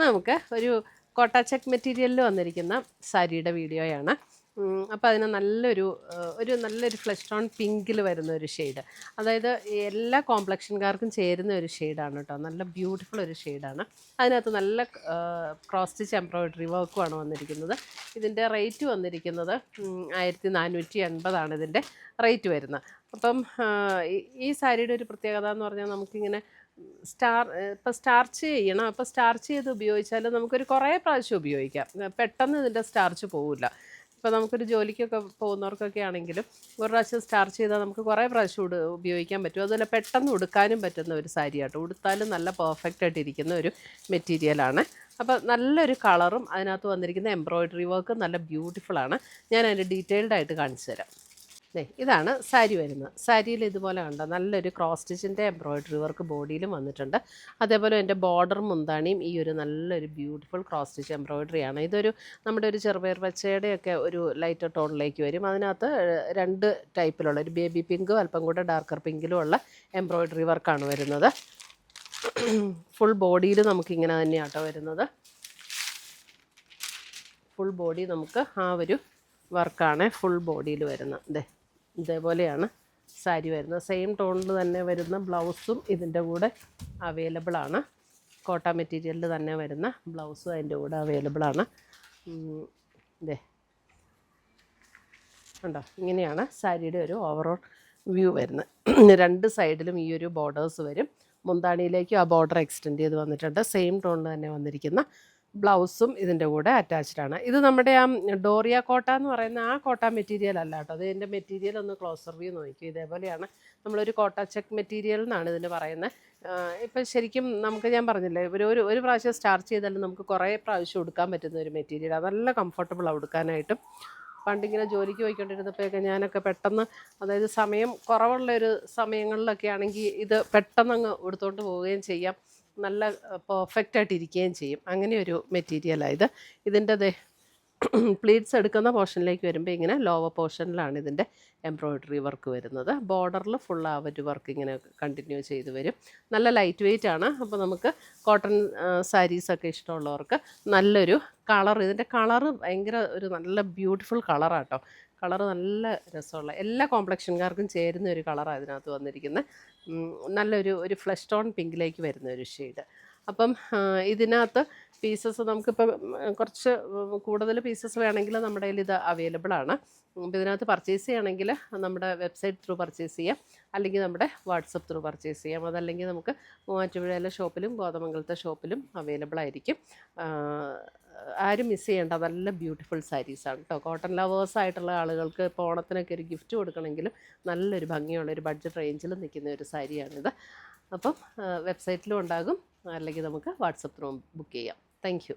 നമുക്ക് ഒരു കോട്ട ചെക്ക് മെറ്റീരിയലിൽ വന്നിരിക്കുന്ന സാരിയുടെ വീഡിയോയാണ്. അപ്പോൾ അതിന് നല്ലൊരു ഫ്ലഷ് ടോൺ പിങ്കിൽ വരുന്ന ഒരു ഷെയ്ഡ്, അതായത് എല്ലാ കോംപ്ലക്ഷൻകാർക്കും ചേരുന്ന ഒരു ഷെയ്ഡാണ് കേട്ടോ. നല്ല ബ്യൂട്ടിഫുൾ ഒരു ഷെയ്ഡാണ്. അതിനകത്ത് നല്ല ക്രോസ് സ്റ്റിച്ച് എംബ്രോയിഡറി വർക്കുമാണ് വന്നിരിക്കുന്നത്. ഇതിൻ്റെ റേറ്റ് വന്നിരിക്കുന്നത് 1480 ഇതിൻ്റെ റേറ്റ് വരുന്നത്. അപ്പം ഈ സാരിയുടെ ഒരു പ്രത്യേകത എന്ന് പറഞ്ഞാൽ നമുക്കിങ്ങനെ സ്റ്റാർച്ച് ചെയ്യണം. അപ്പോൾ സ്റ്റാർച്ച് ചെയ്ത് ഉപയോഗിച്ചാൽ നമുക്കൊരു കുറേ പ്രാവശ്യം ഉപയോഗിക്കാം. പെട്ടെന്ന് ഇതിൻ്റെ സ്റ്റാർച്ച് പോവില്ല. ഇപ്പോൾ നമുക്കൊരു ജോലിക്കൊക്കെ പോകുന്നവർക്കൊക്കെ ആണെങ്കിലും ഒരു പ്രാവശ്യം സ്റ്റാർച്ച് ചെയ്താൽ നമുക്ക് കുറേ പ്രാവശ്യം ഉപയോഗിക്കാൻ പറ്റും. അതുപോലെ പെട്ടെന്ന് ഉടുക്കാനും പറ്റുന്ന ഒരു സാരിയാട്ടോ. ഉടുത്താലും നല്ല പെർഫെക്റ്റ് ആയിട്ടിരിക്കുന്ന ഒരു മെറ്റീരിയലാണ്. അപ്പോൾ നല്ലൊരു കളറും അതിനകത്ത് വന്നിരിക്കുന്ന എംബ്രോയിഡറി വർക്ക് നല്ല ബ്യൂട്ടിഫുള്ളാണ്. ഞാൻ അതിൻ്റെ ഡീറ്റെയിൽഡായിട്ട് കാണിച്ചു തരാം. ഇതാണ് സാരി വരുന്നത്. സാരിയിൽ ഇതുപോലെ കണ്ടോ, നല്ലൊരു ക്രോസ് സ്റ്റിച്ചിൻ്റെ എംബ്രോയിഡറി വർക്ക് ബോഡിയിലും വന്നിട്ടുണ്ട്. അതേപോലെ എൻ്റെ ബോർഡർ മുന്താണിയും ഈ ഒരു നല്ലൊരു ബ്യൂട്ടിഫുൾ ക്രോസ് സ്റ്റിച്ച് എംബ്രോയിഡറിയാണ്. ഇതൊരു നമ്മുടെ ഒരു ചെറുപയർ പച്ചയുടെയൊക്കെ ഒരു ലൈറ്റ് ടോണിലേക്ക് വരും. അതിനകത്ത് 2 ടൈപ്പിലുള്ള ഒരു ബേബി പിങ്കും അല്പം കൂടെ ഡാർക്കർ പിങ്കിലും ഉള്ള എംബ്രോയിഡറി വർക്കാണ് വരുന്നത്. ഫുൾ ബോഡിയിൽ നമുക്കിങ്ങനെ തന്നെയാട്ടോ വരുന്നത്. ഫുൾ ബോഡി നമുക്ക് ആ ഒരു വർക്കാണ് ഫുൾ ബോഡിയിൽ വരുന്നത്. ഇതേപോലെയാണ് സാരി വരുന്നത്. സെയിം ടോണിൽ തന്നെ വരുന്ന ബ്ലൗസും ഇതിൻ്റെ കൂടെ അവൈലബിളാണ്. കോട്ട മെറ്റീരിയലിൽ തന്നെ വരുന്ന ബ്ലൗസും അതിൻ്റെ കൂടെ അവൈലബിളാണ്. കണ്ടോ, ഇങ്ങനെയാണ് സാരിയുടെ ഒരു ഓവറോൾ വ്യൂ വരുന്നത്. 2 സൈഡിലും ഈ ഒരു ബോർഡേഴ്സ് വരും. മുന്താണിയിലേക്കും ആ ബോർഡർ എക്സ്റ്റെൻഡ് ചെയ്ത് വന്നിട്ടുണ്ട്. സെയിം ടോണിൽ തന്നെ വന്നിരിക്കുന്ന ബ്ലൗസും ഇതിൻ്റെ കൂടെ അറ്റാച്ച്ഡാണ്. ഇത് നമ്മുടെ ആ ഡോറിയ കോട്ട എന്ന് പറയുന്ന ആ കോട്ട മെറ്റീരിയൽ അല്ല കേട്ടോ. അത് ഇതിൻ്റെ മെറ്റീരിയൽ ഒന്ന് ക്ലോസർ വ്യൂ നോക്കിക്കും. ഇതേപോലെയാണ് നമ്മളൊരു കോട്ട ചെക്ക് മെറ്റീരിയൽ എന്നാണ് ഇതിന് പറയുന്നത്. ഇപ്പം ശരിക്കും നമുക്ക് ഞാൻ പറഞ്ഞില്ലേ, ഒരു പ്രാവശ്യം സ്റ്റാർച്ച് ചെയ്താലും നമുക്ക് കുറേ പ്രാവശ്യം ഉടുക്കാൻ പറ്റുന്ന ഒരു മെറ്റീരിയൽ. നല്ല കംഫർട്ടബിളാണ് ഉടുക്കാനായിട്ടും. പണ്ടിങ്ങനെ ജോലിക്ക് പോയിക്കൊണ്ടിരുന്നപ്പോഴൊക്കെ ഞാനൊക്കെ പെട്ടെന്ന്, അതായത് സമയം കുറവുള്ളൊരു സമയങ്ങളിലൊക്കെ ആണെങ്കിൽ ഇത് പെട്ടെന്ന് അങ്ങ് എടുത്തുകൊണ്ട് പോവുകയും ചെയ്യാം. നല്ല പെർഫെക്റ്റായിട്ട് ഇരിക്കുകയും ചെയ്യും. അങ്ങനെ ഒരു മെറ്റീരിയലാണ് ഇത്. ഇതിൻ്റെ പ്ലീറ്റ്സ് എടുക്കുന്ന പോർഷനിലേക്ക് വരുമ്പോൾ ഇങ്ങനെ ലോവർ പോർഷനിലാണ് ഇതിൻ്റെ എംബ്രോയിഡറി വർക്ക് വരുന്നത്. ബോർഡറിൽ ഫുൾ ആ ഒരു വർക്ക് ഇങ്ങനെ കണ്ടിന്യൂ ചെയ്ത് വരും. നല്ല ലൈറ്റ് വെയ്റ്റ് ആണ്. അപ്പോൾ നമുക്ക് കോട്ടൺ സാരീസൊക്കെ ഇഷ്ടമുള്ളവർക്ക് നല്ലൊരു കളർ, ഇതിൻ്റെ കളറ് ഭയങ്കര ഒരു നല്ല ബ്യൂട്ടിഫുൾ കളറാട്ടോ. കളറ് നല്ല രസമുള്ള, എല്ലാ കോംപ്ലക്ഷൻകാർക്കും ചേരുന്ന ഒരു കളറാണ് ഇതിനകത്ത് വന്നിരിക്കുന്നത്. നല്ലൊരു ഫ്ലഷ് ടോൺ പിങ്കിലേക്ക് വരുന്ന ഒരു ഷെയ്ഡ്. അപ്പം ഇതിനകത്ത് പീസസ് നമുക്കിപ്പം കുറച്ച് കൂടുതൽ പീസസ് വേണമെങ്കിൽ നമ്മുടെ കയ്യിൽ ഇത് അവൈലബിളാണ്. അപ്പോൾ ഇതിനകത്ത് പർച്ചേസ് ചെയ്യണമെങ്കിൽ നമ്മുടെ വെബ്സൈറ്റ് ത്രൂ പർച്ചേസ് ചെയ്യാം, അല്ലെങ്കിൽ നമ്മുടെ വാട്സപ്പ് ത്രൂ പർച്ചേസ് ചെയ്യാം. അതല്ലെങ്കിൽ നമുക്ക് മൂവാറ്റുപുഴയിലെ ഷോപ്പിലും കോതമംഗലത്തെ ഷോപ്പിലും അവൈലബിൾ ആയിരിക്കും. ആരും മിസ് ചെയ്യേണ്ട നല്ല ബ്യൂട്ടിഫുൾ സാരീസാണ് കേട്ടോ. കോട്ടൺ ലവേഴ്സായിട്ടുള്ള ആളുകൾക്ക് ഇപ്പോൾ ഓണത്തിനൊക്കെ ഒരു ഗിഫ്റ്റ് കൊടുക്കണമെങ്കിലും നല്ലൊരു ഭംഗിയുള്ളൊരു ബഡ്ജറ്റ് റേഞ്ചിൽ നിൽക്കുന്ന ഒരു സാരിയാണിത്. അപ്പം വെബ്സൈറ്റിലും ഉണ്ടാകും, അല്ലെങ്കിൽ നമുക്ക് വാട്സപ്പ് ത്രൂ ബുക്ക് ചെയ്യാം. Thank you.